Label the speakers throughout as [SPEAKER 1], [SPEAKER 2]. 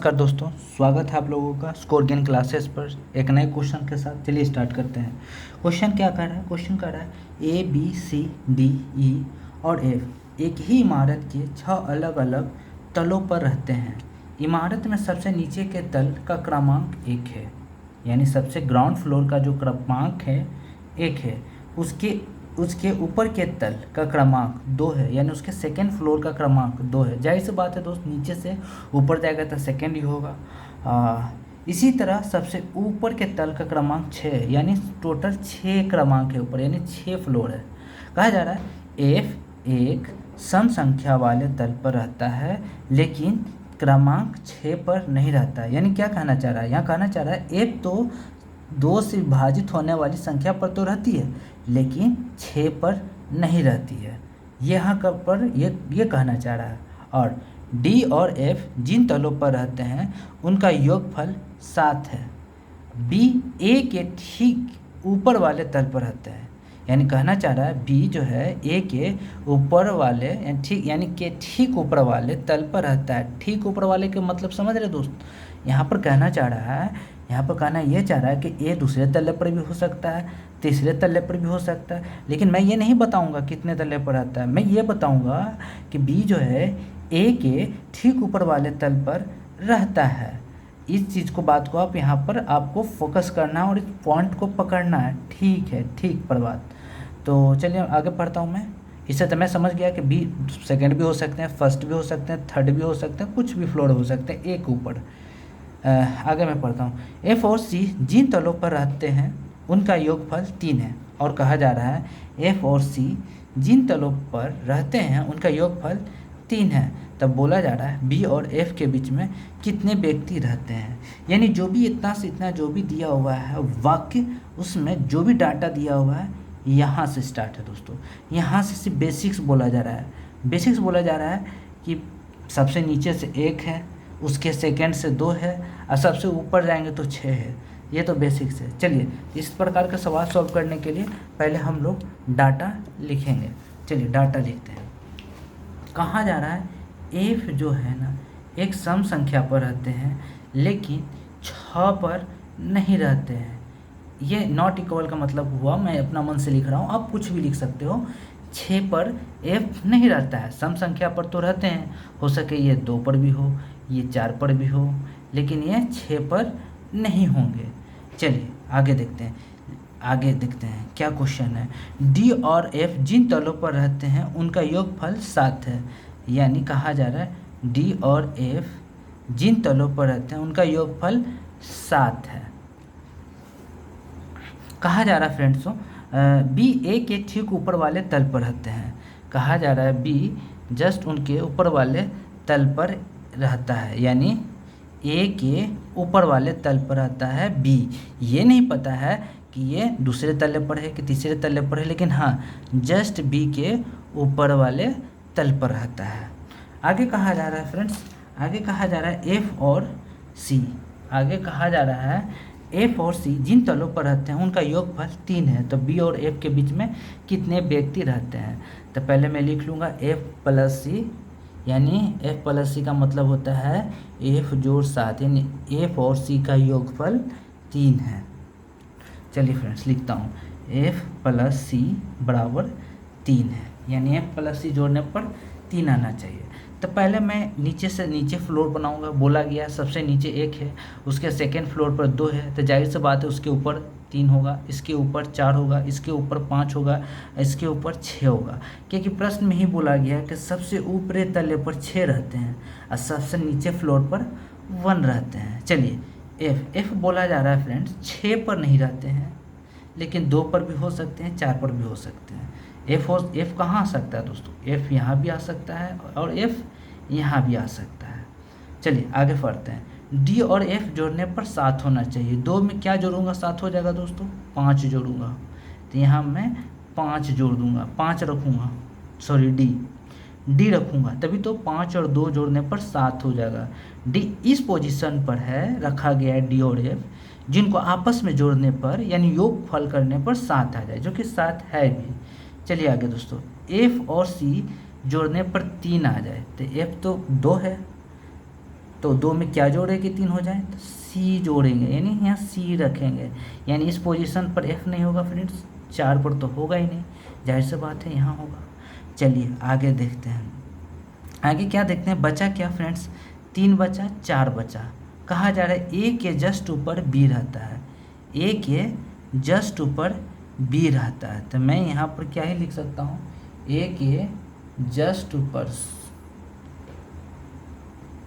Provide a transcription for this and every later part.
[SPEAKER 1] नमस्कार दोस्तों, स्वागत है आप लोगों का स्कोर गेन क्लासेस पर एक नए क्वेश्चन के साथ। चलिए स्टार्ट करते हैं। क्वेश्चन क्या कर रहा है? क्वेश्चन कर रहा है ए बी सी डी ई और एफ एक ही इमारत के 6 अलग अलग तलों पर रहते हैं। इमारत में सबसे नीचे के तल का क्रमांक 1 है, यानी सबसे ग्राउंड फ्लोर का जो क्रमांक है 1 है। उसके ऊपर के तल का क्रमांक 2 है, यानी उसके सेकेंड फ्लोर का क्रमांक 2 है। जाहिर सी बात है दोस्त, नीचे से ऊपर जाएगा तो सेकेंड ही होगा। इसी तरह सबसे ऊपर के तल का क्रमांक 6 है, यानी टोटल 6 क्रमांक है ऊपर, यानी 6 फ्लोर है। कहा जा रहा है एफ एक सम संख्या वाले तल पर रहता है, लेकिन क्रमांक 6 पर नहीं रहता है। यानी क्या कहना चाह रहा है? यहाँ कहना चाह रहा है एफ तो 2 से विभाजित होने वाली संख्या पर तो रहती है, लेकिन 6 पर नहीं रहती है। यहाँ पर ये कहना चाह रहा है। और डी और एफ जिन तलों पर रहते हैं उनका योगफल 7 है। बी ए के ठीक ऊपर वाले तल पर रहता है, यानी कहना चाह रहा है बी जो है ए के ऊपर वाले ठीक ऊपर वाले तल पर रहता है। ठीक ऊपर वाले के मतलब समझ रहे दोस्त? यहाँ पर कहना चाह रहा है, यहाँ पर कहना ये चाह रहा है कि ए दूसरे तल्ले पर भी हो सकता है, तीसरे तल्ले पर भी हो सकता है, लेकिन मैं ये नहीं बताऊंगा कितने तल्ले पर रहता है। मैं ये बताऊंगा कि बी जो है ए के ठीक ऊपर वाले तल पर रहता है। इस चीज़ को, बात को आप यहाँ पर आपको फोकस करना है और इस पॉइंट को पकड़ना है। ठीक है, ठीक पर बात। तो चलिए आगे पढ़ता हूँ मैं। इससे तो मैं समझ गया कि बी सेकेंड भी हो सकते हैं, फर्स्ट भी हो सकते हैं, थर्ड भी हो सकते हैं, कुछ भी फ्लोर हो सकते हैं एक ऊपर। आगे मैं पढ़ता हूँ। एफ और सी जिन तलों पर रहते हैं उनका योगफल 3 है। और कहा जा रहा है एफ और सी जिन तलों पर रहते हैं उनका योगफल 3 है। तब बोला जा रहा है बी और एफ के बीच में कितने व्यक्ति रहते हैं। यानी जो भी इतना से इतना जो भी दिया हुआ है वाक्य, उसमें जो भी डाटा दिया हुआ है यहाँ से स्टार्ट है दोस्तों। यहाँ से सिर्फ बेसिक्स बोला जा रहा है। बेसिक्स बोला जा रहा है कि सबसे नीचे से 1 है, उसके सेकेंड से 2 है, और सबसे ऊपर जाएंगे तो 6 है। ये तो बेसिक्स है। चलिए इस प्रकार का सवाल सॉल्व करने के लिए पहले हम लोग डाटा लिखेंगे। चलिए डाटा लिखते हैं। कहा जा रहा है एफ जो है ना एक सम संख्या पर रहते हैं, लेकिन 6 पर नहीं रहते हैं। ये नॉट इक्वल का मतलब हुआ, मैं अपना मन से लिख रहा हूँ, आप कुछ भी लिख सकते हो। 6 पर एफ नहीं रहता है, सम संख्या पर तो रहते हैं। हो सके ये 2 पर भी हो, ये 4 पर भी हो, लेकिन ये 6 पर नहीं होंगे। चलिए आगे देखते हैं क्या क्वेश्चन है। डी और एफ जिन तलों पर रहते हैं उनका योगफल 7 है। यानी कहा जा रहा है डी और एफ जिन तलों पर रहते हैं उनका योगफल 7 है। कहा जा रहा है फ्रेंड्सों बी ए के ठीक ऊपर वाले तल पर रहते हैं। कहा जा रहा है बी जस्ट उनके ऊपर वाले तल पर रहता है, यानी ए के ऊपर वाले तल पर रहता है बी। ये नहीं पता है कि ये दूसरे तल्ले पर है कि तीसरे तल्ले पर है, लेकिन हाँ जस्ट बी के ऊपर वाले तल पर रहता है। आगे कहा जा रहा है फ्रेंड्स, आगे कहा जा रहा है एफ और सी। आगे कहा जा रहा है एफ और सी जिन तलों पर रहते हैं उनका योगफल 3 है। तो बी और एफ के बीच में कितने व्यक्ति रहते हैं? तो पहले मैं लिख लूँगा एफ प्लस सी, यानी एफ प्लस सी का मतलब होता है एफ जोड़ 7, यानी एफ और सी का योगफल 3 है। चलिए फ्रेंड्स लिखता हूँ, एफ प्लस सी बराबर 3 है, यानी एफ प्लस सी जोड़ने पर 3 आना चाहिए। तो पहले मैं नीचे से नीचे फ्लोर बनाऊंगा। बोला गया सबसे नीचे 1 है, उसके सेकेंड फ्लोर पर 2 है, तो जाहिर सी बात है उसके ऊपर 3 होगा, इसके ऊपर 4 होगा, इसके ऊपर 5 होगा, इसके ऊपर 6 होगा। क्योंकि प्रश्न में ही बोला गया है कि सबसे ऊपरी तल्ले पर 6 रहते हैं और सबसे नीचे फ्लोर पर 1 रहते हैं। चलिए एफ बोला जा रहा है फ्रेंड्स 6 पर नहीं रहते हैं, लेकिन 2 पर भी हो सकते हैं, 4 पर भी हो सकते हैं। एफ कहाँ आ सकता है दोस्तों? एफ यहाँ भी आ सकता है और एफ यहाँ भी आ सकता है। चलिए आगे पढ़ते हैं। डी और एफ जोड़ने पर 7 होना चाहिए। 2 में क्या जोड़ूंगा 7 हो जाएगा दोस्तों? 5 जोड़ूंगा। तो यहाँ मैं 5 जोड़ दूंगा, 5 रखूँगा, सॉरी डी रखूँगा, तभी तो 5 और 2 जोड़ने पर 7 हो जाएगा। डी इस पोजीशन पर है, रखा गया है डी और एफ, जिनको आपस में जोड़ने पर यानी योगफल करने पर 7 आ जाए, जो कि 7 है भी। चलिए आगे दोस्तों, एफ और सी जोड़ने पर 3 आ जाए, तो एफ तो 2 है, तो 2 में क्या जोड़ेंगे 3 हो जाए, तो सी जोड़ेंगे, यानी यहाँ सी रखेंगे, यानी इस पोजीशन पर एफ नहीं होगा फ्रेंड्स, 4 पर तो होगा ही नहीं, जाहिर सी बात है यहाँ होगा। चलिए आगे देखते हैं, आगे क्या देखते हैं, बचा क्या फ्रेंड्स, 3 बचा 4 बचा। कहा जा रहा है ए के जस्ट ऊपर बी रहता है, ए के जस्ट ऊपर बी रहता है, तो मैं यहाँ पर क्या ही लिख सकता हूँ, ए के जस्ट ऊपर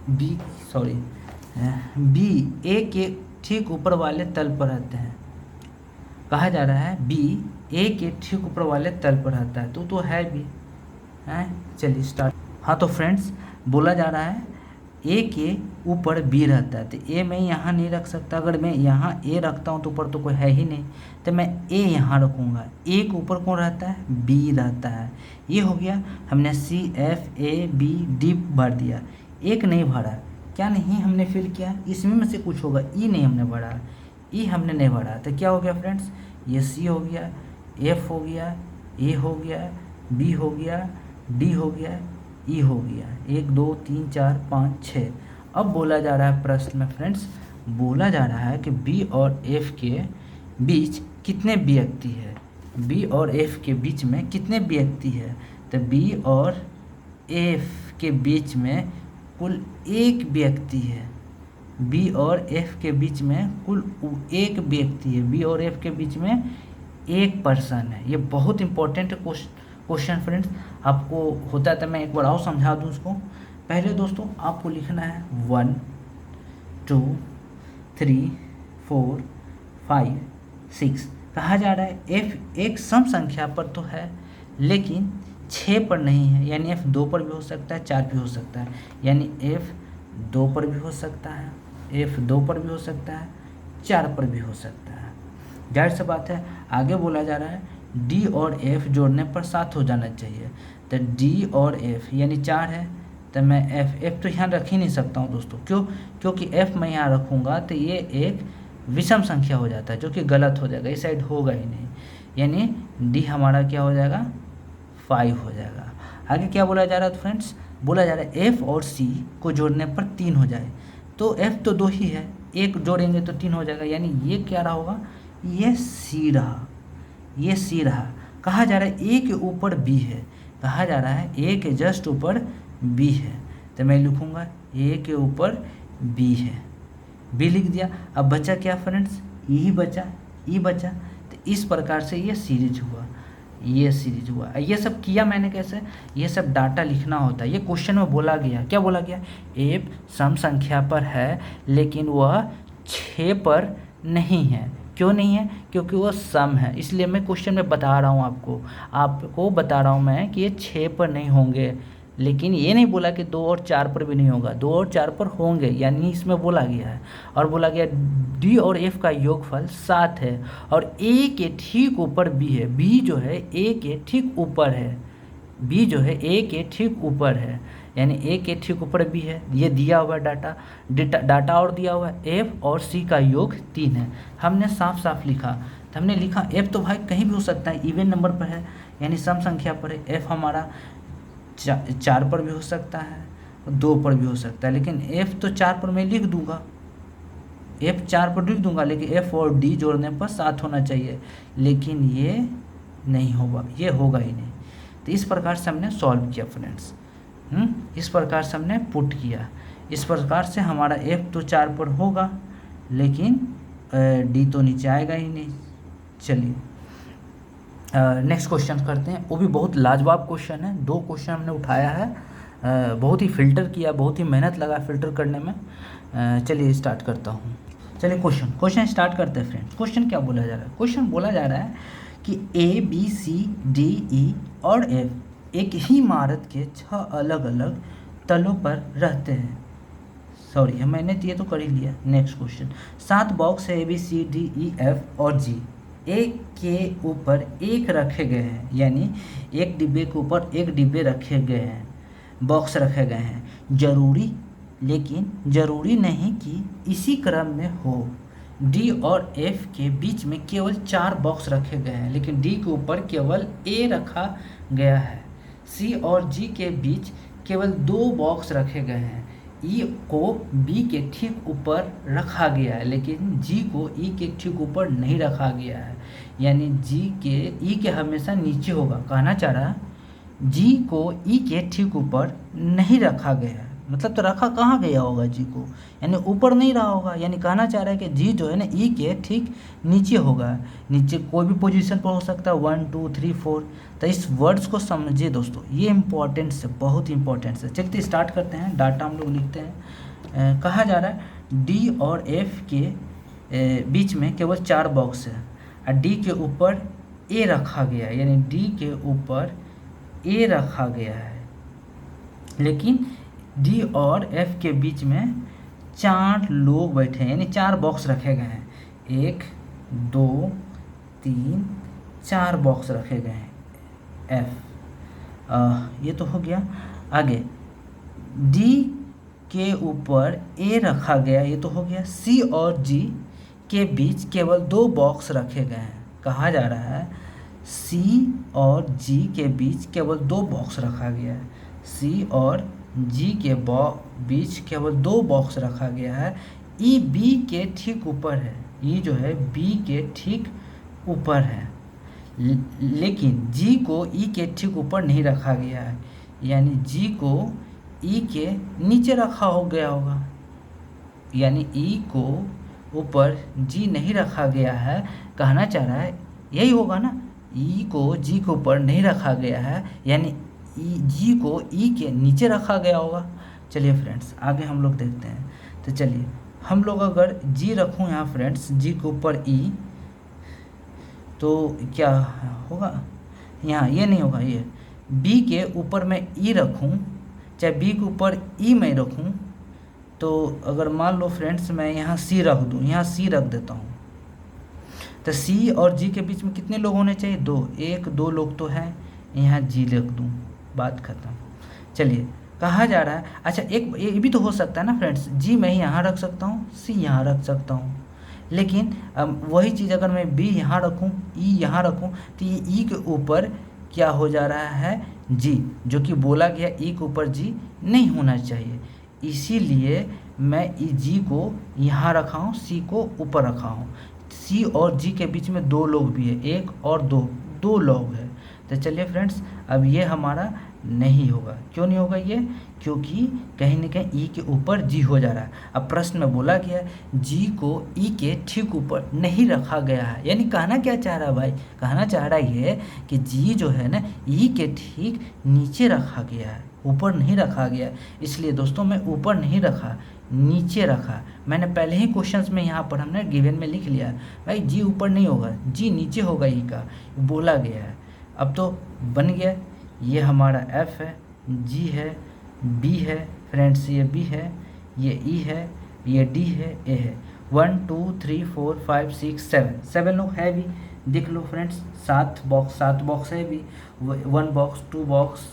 [SPEAKER 1] बी, सॉरी बी ए के ठीक ऊपर वाले तल पर रहते हैं। कहा जा रहा है बी ए के ठीक ऊपर वाले तल पर रहता है, तो है भी है। चलिए स्टार्ट। हाँ तो फ्रेंड्स बोला जा रहा है ए के ऊपर बी रहता है, तो ए मैं यहाँ नहीं रख सकता, अगर मैं यहाँ ए रखता हूँ तो ऊपर तो कोई है ही नहीं, तो मैं ए यहाँ रखूँगा। ए के ऊपर कौन रहता है, बी रहता है। ये हो गया, हमने C F A B D भर दिया, एक नहीं भरा, क्या नहीं हमने फिल किया, इसमें में से कुछ होगा, ई नहीं हमने भरा, ई हमने नहीं भरा, तो क्या हो गया फ्रेंड्स, ये सी हो गया, एफ हो गया, ए हो गया, बी हो गया, डी हो गया, ई हो गया। 1 2 3 4 5 6। अब बोला जा रहा है प्रश्न में फ्रेंड्स, बोला जा रहा है कि बी और एफ के बीच कितने व्यक्ति है, बी और एफ के बीच में कितने व्यक्ति है, तो बी और एफ के बीच में कुल 1 व्यक्ति है, बी और एफ के बीच में कुल 1 व्यक्ति है, बी और एफ के बीच में 1 पर्सन है। ये बहुत इंपॉर्टेंट क्वेश्चन फ्रेंड्स, आपको होता है तो मैं एक बार और समझा दूँ उसको। पहले दोस्तों आपको लिखना है 1 2 3 4 5 6। कहा जा रहा है एफ एक सम संख्या पर तो है लेकिन 6 पर नहीं है, यानी एफ 2 पर भी हो सकता है, 4 भी हो सकता है, यानी एफ 2 पर भी हो सकता है, एफ 2 पर भी हो सकता है, 4 पर भी हो सकता है। जाहिर सी बात है, आगे बोला जा रहा है डी और एफ जोड़ने पर 7 हो जाना चाहिए, तो डी और एफ यानी 4 है, तो मैं एफ तो यहाँ रख ही नहीं सकता हूँ दोस्तों, क्यों, क्योंकि एफ मैं यहाँ रखूँगा तो ये एक विषम संख्या हो जाता है जो कि गलत हो जाएगा, इस साइड होगा ही नहीं, यानी डी हमारा क्या हो जाएगा 5 हो जाएगा। आगे क्या बोला जा रहा है फ्रेंड्स, बोला जा रहा है एफ और सी को जोड़ने पर 3 हो जाए, तो एफ तो 2 ही है, एक जोड़ेंगे तो 3 हो जाएगा, यानी ये क्या रहा होगा, ये सी रहा, ये सी रहा। कहा जा रहा है ए के ऊपर बी है, कहा जा रहा है ए के जस्ट ऊपर बी है, तो मैं लिखूँगा ए के ऊपर बी है, बी लिख दिया। अब बचा क्या फ्रेंड्स, ई बचा, ई बचा, तो इस प्रकार से ये सीरीज हुआ, ये सीरीज हुआ। ये सब किया मैंने कैसे, ये सब डाटा लिखना होता है, ये क्वेश्चन में बोला गया, क्या बोला गया, एफ सम संख्या पर है लेकिन वह 6 पर नहीं है, क्यों नहीं है, क्योंकि वो सम है, इसलिए मैं क्वेश्चन में बता रहा हूँ आपको बता रहा हूँ मैं कि ये 6 पर नहीं होंगे, लेकिन ये नहीं बोला कि 2 और 4 पर भी नहीं होगा, 2 और 4 पर होंगे, यानी इसमें बोला गया है। और बोला गया डी और एफ का योगफल 7 है और ए के ठीक ऊपर बी है, बी जो है ए के ठीक ऊपर है, बी जो है ए के ठीक ऊपर है, यानी ए के ठीक ऊपर बी है, ये दिया हुआ डाटा और दिया हुआ है एफ और सी का योग 3 है। हमने साफ साफ लिखा, तो हमने लिखा एफ तो भाई कहीं भी हो सकता है, इवन नंबर पर है यानी सम संख्या पर है, एफ हमारा 4 पर भी हो सकता है, 2 पर भी हो सकता है, लेकिन एफ तो 4 पर मैं लिख दूंगा, एफ 4 पर लिख दूंगा, लेकिन एफ और डी जोड़ने पर 7 होना चाहिए, लेकिन ये नहीं होगा, ये होगा ही नहीं। तो इस प्रकार से हमने सॉल्व किया फ्रेंड्स, इस प्रकार से हमने पुट किया, इस प्रकार से हमारा एफ तो 4 पर होगा लेकिन डी तो नीचे आएगा ही नहीं। चलिए नेक्स्ट क्वेश्चन करते हैं, वो भी बहुत लाजवाब क्वेश्चन है, 2 क्वेश्चन हमने उठाया है, बहुत ही फिल्टर किया, बहुत ही मेहनत लगा फिल्टर करने में। चलिए स्टार्ट करता हूँ। चलिए क्वेश्चन स्टार्ट करते हैं फ्रेंड्स। क्वेश्चन क्या बोला जा रहा है, क्वेश्चन बोला जा रहा है कि ए बी सी डी ई और एफ एक ही इमारत के 6 अलग अलग तलों पर रहते हैं। सॉरी मैंने ये तो कर ही लिया। नेक्स्ट क्वेश्चन, 7 बॉक्स है A B C D E F और जी, एक के ऊपर एक रखे गए हैं, यानी एक डिब्बे के ऊपर एक डिब्बे रखे गए हैं, बॉक्स रखे गए हैं, लेकिन ज़रूरी नहीं कि इसी क्रम में हो। डी और एफ के बीच में केवल 4 बॉक्स रखे गए हैं, लेकिन डी के ऊपर केवल ए रखा गया है। सी और जी के बीच केवल 2 बॉक्स रखे गए हैं, ई को बी के ठीक ऊपर रखा गया है, लेकिन जी को ई के ठीक ऊपर नहीं रखा गया है। यानी जी के ई के हमेशा नीचे होगा। कहना चाह रहा है जी को ई के ठीक ऊपर नहीं रखा गया है, मतलब तो रखा कहाँ गया होगा जी को, यानी ऊपर नहीं रहा होगा। यानी कहना चाह रहा है कि जी जो है ना ई के ठीक नीचे होगा। नीचे कोई भी पोजीशन पर हो सकता है, 1 2 3 4। तो इस वर्ड्स को समझिए दोस्तों, ये इंपॉर्टेंट है, बहुत इंपॉर्टेंट है। चलिए स्टार्ट करते हैं। डाटा हम लोग लिखते हैं। कहा जा रहा है डी और एफ के बीच में केवल 4 बॉक्स है और डी के ऊपर ए रखा गया है, यानी डी के ऊपर ए रखा गया है, लेकिन डी और एफ के बीच में 4 लोग बैठे हैं, यानी 4 बॉक्स रखे गए हैं। 1 2 3 4 बॉक्स रखे गए हैं एफ। ये तो हो गया। आगे डी के ऊपर ए रखा गया, ये तो हो गया। सी और जी के बीच केवल 2 बॉक्स रखे गए हैं। कहा जा रहा है सी और जी के बीच केवल 2 बॉक्स रखा गया है। सी और जी के बीच केवल 2 बॉक्स रखा गया है। ई बी के ठीक ऊपर है, ई जो है बी के ठीक ऊपर है, लेकिन जी को ई के ठीक ऊपर नहीं रखा गया है, यानी जी को ई के नीचे रखा हो गया होगा। यानी ई को ऊपर जी नहीं रखा गया है। कहना चाह रहा है यही होगा ना, ई को जी के ऊपर नहीं रखा गया है, यानी जी को ई के नीचे रखा गया होगा। चलिए फ्रेंड्स आगे हम लोग देखते हैं। तो चलिए हम लोग अगर जी रखूँ यहाँ फ्रेंड्स, जी के ऊपर ई, तो क्या होगा यहाँ, ये नहीं होगा। ये बी के ऊपर मैं ई रखूँ, चाहे बी के ऊपर ई मैं रखूँ, तो अगर मान लो फ्रेंड्स मैं यहाँ सी रख दूँ, यहाँ सी रख देता हूँ, तो सी और जी के बीच में कितने लोग होने चाहिए? 2। 1 2 लोग तो हैं, यहाँ जी लिख दूँ, बात खत्म। चलिए कहा जा रहा है, अच्छा एक ये भी तो हो सकता है ना फ्रेंड्स, जी मैं यहाँ रख सकता हूँ, सी यहाँ रख सकता हूँ, लेकिन वही चीज़ अगर मैं बी यहाँ रखूँ, ई यहाँ रखूँ, तो ये ई के ऊपर क्या हो जा रहा है? जी, जो कि बोला गया ई के ऊपर जी नहीं होना चाहिए, इसीलिए मैं जी को यहाँ रखा हूँ, सी को ऊपर रखा हूँ। सी और जी के बीच में 2 लोग भी है, 1 और 2 लोग हैं। तो चलिए फ्रेंड्स अब ये हमारा नहीं होगा। क्यों नहीं होगा ये? क्योंकि कहीं ना कहीं ई के ऊपर जी हो जा रहा है। अब प्रश्न में बोला गया जी को ई के ठीक ऊपर नहीं रखा गया है, यानी कहना क्या चाह रहा है भाई? कहना चाह रहा है ये कि जी जो है ना ई के ठीक नीचे रखा गया है, ऊपर नहीं रखा गया। इसलिए दोस्तों मैं ऊपर नहीं रखा, नीचे रखा। मैंने पहले ही क्वेश्चंस में यहाँ पर हमने गिवन में लिख लिया भाई जी ऊपर नहीं होगा, जी नीचे होगा, ई का बोला गया है। अब तो बन गया, ये हमारा एफ है, जी है, बी है फ्रेंड्स, ये बी है, ये ई है, ये डी है, ए है। 1 2 3 4 5 6 7 लोग है भी, देख लो फ्रेंड्स। 7 बॉक्स है भी। 1 box 2 box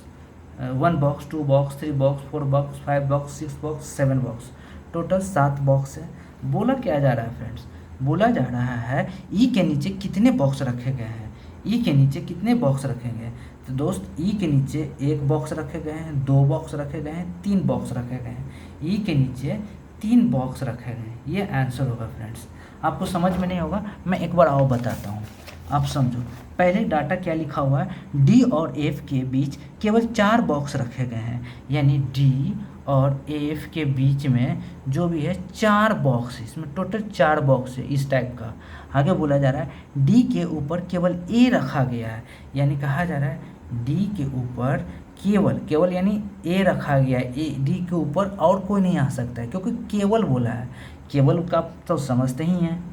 [SPEAKER 1] 1 box 2 box 3 box 4 box 5 box 6 box 7 box, total 7 box है। बोला क्या जा रहा है फ्रेंड्स? बोला जा रहा है ई के नीचे कितने बॉक्स रखे गए हैं, ई के नीचे कितने बॉक्स रखे गए हैं। तो दोस्त ई के नीचे 1 बॉक्स रखे गए हैं, 2 बॉक्स रखे गए हैं, 3 बॉक्स रखे गए हैं। ई के नीचे 3 बॉक्स रखे गए हैं, ये आंसर होगा फ्रेंड्स। आपको समझ में नहीं होगा, मैं एक बार आओ बताता हूँ, आप समझो। पहले डाटा क्या लिखा हुआ है? डी और एफ के बीच केवल 4 बॉक्स रखे गए हैं, यानी डी और एफ के बीच में जो भी है 4 बॉक्स है, इसमें टोटल 4 बॉक्स है इस टाइप का। आगे बोला जा रहा है डी के ऊपर केवल ए रखा गया है, यानी कहा जा रहा है डी के ऊपर केवल यानी ए रखा गया है। ए डी के ऊपर और कोई नहीं आ सकता है, क्योंकि केवल बोला है। केवल का तो समझते ही हैं,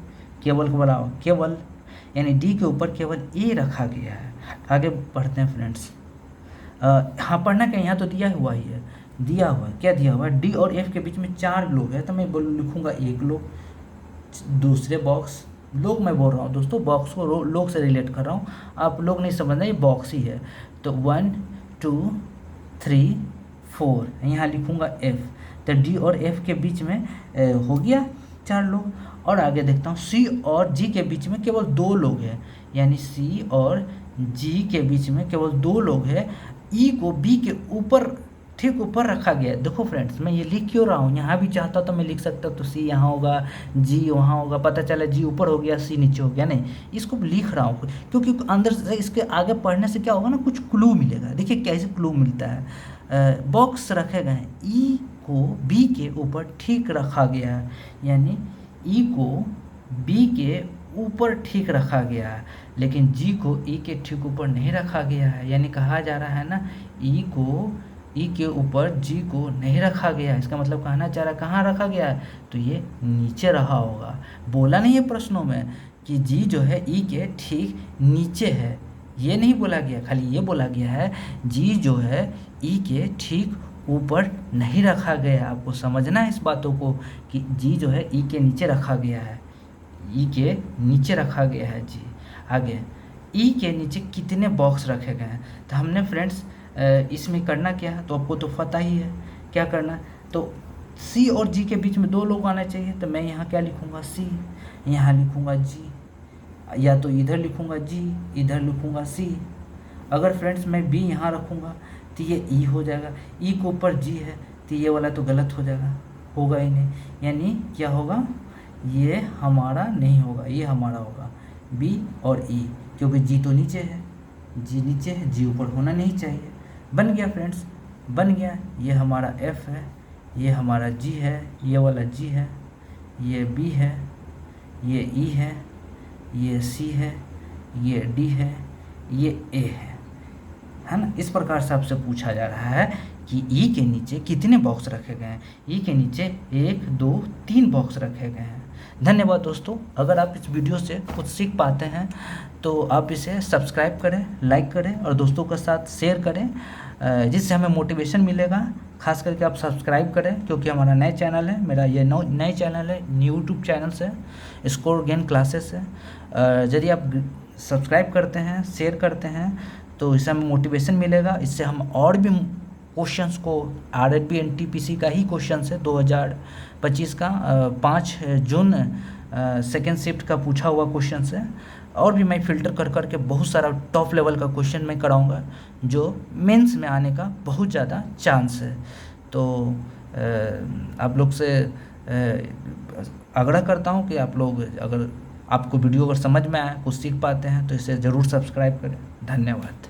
[SPEAKER 1] केवल को बोला केवल, यानी डी के ऊपर केवल ए रखा गया है। आगे बढ़ते हैं फ्रेंड्स। हाँ पढ़ना क्या, यहाँ तो दिया हुआ ही है, दिया हुआ है, क्या दिया हुआ है? डी और एफ के बीच में 4 लोग हैं, तो मैं लिखूँगा 1 लोग। दूसरे बॉक्स, लोग मैं बोल रहा हूँ दोस्तों, बॉक्स को लोग से रिलेट कर रहा हूँ, आप लोग नहीं समझना, ये बॉक्स ही है। तो 1 2 3 4 यहाँ लिखूँगा एफ। तो डी और एफ के बीच में हो गया 4 लोग। और आगे देखता हूँ सी और जी के बीच में केवल 2 लोग हैं, यानी सी और जी के बीच में केवल 2 लोग हैं। ई को बी के ऊपर ठीक ऊपर रखा गया है। देखो फ्रेंड्स, मैं ये लिख क्यों रहा हूँ, यहाँ भी चाहता तो मैं लिख सकता तो सी यहाँ होगा, जी वहाँ होगा, पता चला जी ऊपर हो गया सी नीचे हो गया, नहीं, इसको लिख रहा हूँ क्योंकि अंदर से इसके आगे पढ़ने से क्या होगा ना, कुछ क्लू मिलेगा। देखिए कैसे क्लू मिलता है। बॉक्स रखे गए हैं, ई को बी के ऊपर ठीक रखा गया है, यानी ई को बी के ऊपर ठीक रखा गया है, लेकिन जी को ई के ठीक ऊपर नहीं रखा गया है। यानी कहा जा रहा है ना, ई को ई के ऊपर जी को नहीं रखा गया है। इसका मतलब कहना चाह रहा है कहाँ रखा गया है, तो ये नीचे रहा होगा। बोला नहीं है प्रश्नों में कि जी जो है ई के ठीक नीचे है, ये नहीं बोला गया, खाली ये बोला गया है जी जो है ई के ठीक ऊपर नहीं रखा गया। आपको समझना है इस बातों को कि जी जो है ई के नीचे रखा गया है, ई के नीचे रखा गया है जी। आगे, ई के नीचे कितने बॉक्स रखे गए हैं, तो हमने फ्रेंड्स इसमें करना क्या है, तो आपको तो पता ही है क्या करना है। तो सी और जी के बीच में 2 लोग आना चाहिए, तो मैं यहाँ क्या लिखूँगा, सी, यहाँ लिखूँगा जी, या तो इधर लिखूँगा जी, इधर लिखूँगा सी। अगर फ्रेंड्स मैं बी यहाँ रखूँगा तो ये ई हो जाएगा, ई के ऊपर जी है तो ये वाला तो गलत हो जाएगा, होगा ही नहीं। यानी क्या होगा, ये हमारा नहीं होगा, ये हमारा होगा बी और ई, क्योंकि जी तो नीचे है, जी नीचे है, जी ऊपर होना नहीं चाहिए। बन गया फ्रेंड्स, बन गया। ये हमारा एफ है, ये हमारा जी है, ये वाला जी है, ये बी है, ये ई है, ये सी है, ये डी है, ये ए है ना। इस प्रकार से आपसे पूछा जा रहा है कि ई के नीचे कितने बॉक्स रखे गए हैं। ई के नीचे 1 2 3 बॉक्स रखे गए हैं। धन्यवाद दोस्तों। अगर आप इस वीडियो से कुछ सीख पाते हैं तो आप इसे सब्सक्राइब करें, लाइक करें और दोस्तों के साथ शेयर करें, जिससे हमें मोटिवेशन मिलेगा। खास करके आप सब्सक्राइब करें क्योंकि हमारा नया चैनल है, मेरा ये नए चैनल है, यूट्यूब चैनल से स्कोर गेन क्लासेस है। यदि आप सब्सक्राइब करते हैं, शेयर करते हैं तो इससे हमें मोटिवेशन मिलेगा। इससे हम और भी क्वेश्चंस को, RRB NTPC का ही क्वेश्चंस है 2025 का 5 जून सेकेंड शिफ्ट का पूछा हुआ क्वेश्चन है। और भी मैं फ़िल्टर कर करके बहुत सारा टॉप लेवल का क्वेश्चन मैं कराऊंगा जो मेंस में आने का बहुत ज़्यादा चांस है। तो आप लोग से आग्रह करता हूं कि आप लोग, अगर आपको वीडियो अगर समझ में आए, कुछ सीख पाते हैं तो इसे ज़रूर सब्सक्राइब करें। धन्यवाद।